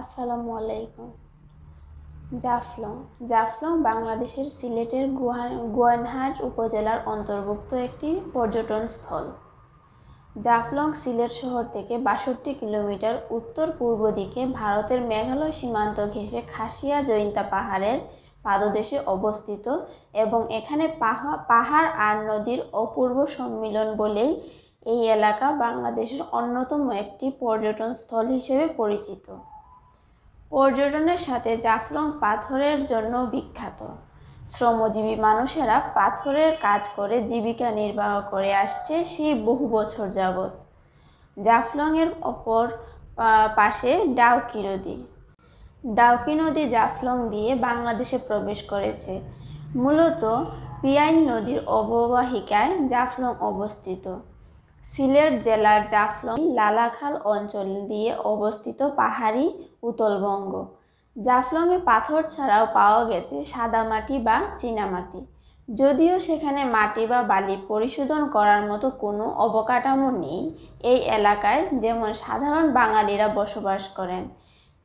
আসসালামু আলাইকুম। জাফলং জাফলং বাংলাদেশের সিলেটের গোয়াইনঘাট উপজেলার অন্তর্ভুক্ত একটি পর্যটন স্থল। জাফলং সিলেট শহর থেকে ৬২ কিলোমিটার উত্তর পূর্ব দিকে ভারতের মেঘালয় সীমান্ত ঘেঁষে খাসিয়া জৈন্তা পাহাড়ের পাদদেশে অবস্থিত এবং এখানে পাহাড় আর নদীর অপূর্ব সম্মিলন বলেই এই এলাকা বাংলাদেশের অন্যতম একটি পর্যটন স্থল হিসেবে পরিচিত। পর্যটনের সাথে জাফলং পাথরের জন্য বিখ্যাত। শ্রমজীবী মানুষেরা পাথরের কাজ করে জীবিকা নির্বাহ করে আসছে সেই বহু বছর যাবৎ। জাফলংয়ের অপর পাশে ডাউকি নদী জাফলং দিয়ে বাংলাদেশে প্রবেশ করেছে। মূলত পিয়াইন নদীর অববাহিকায় জাফলং অবস্থিত। সিলেট জেলার জাফলং লালাখাল অঞ্চল দিয়ে অবস্থিত পাহাড়ি উতলবঙ্গ। জাফলংয়ে পাথর ছাড়াও পাওয়া গেছে সাদামাটি বা চীনামাটি। যদিও সেখানে মাটি বা বালি পরিশোধন করার মতো কোনো অবকাঠামো নেই, এই এলাকায় যেমন সাধারণ বাঙালিরা বসবাস করেন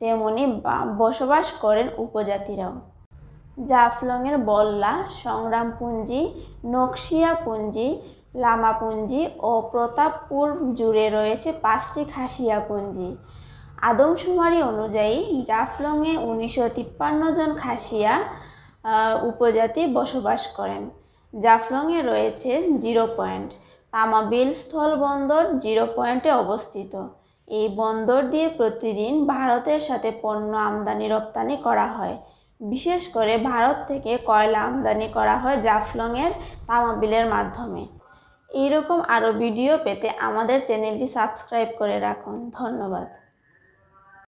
তেমনি বসবাস করেন উপজাতিরাও। জাফলংয়ের বল্লা, সংগ্রামপুঞ্জি, নকশিয়াপুঞ্জি, লামাপুঞ্জি ও প্রতাপপুর জুড়ে রয়েছে ৫টি খাসিয়াপুঞ্জি। আদমশুমারি অনুযায়ী জাফলংয়ে ১৯৫৩ জন খাসিয়া উপজাতি বসবাস করেন। জাফলংয়ে রয়েছে জিরো পয়েন্ট। তামাবিল স্থলবন্দর জিরো পয়েন্টে অবস্থিত। এই বন্দর দিয়ে প্রতিদিন ভারতের সাথে পণ্য আমদানি রপ্তানি করা হয়। বিশেষ করে ভারত থেকে কয়লা আমদানি করা হয় জাফলংয়ের তামাবিলের মাধ্যমে। এইরকম আরও ভিডিও পেতে আমাদের চ্যানেলটি সাবস্ক্রাইব করে রাখুন। ধন্যবাদ।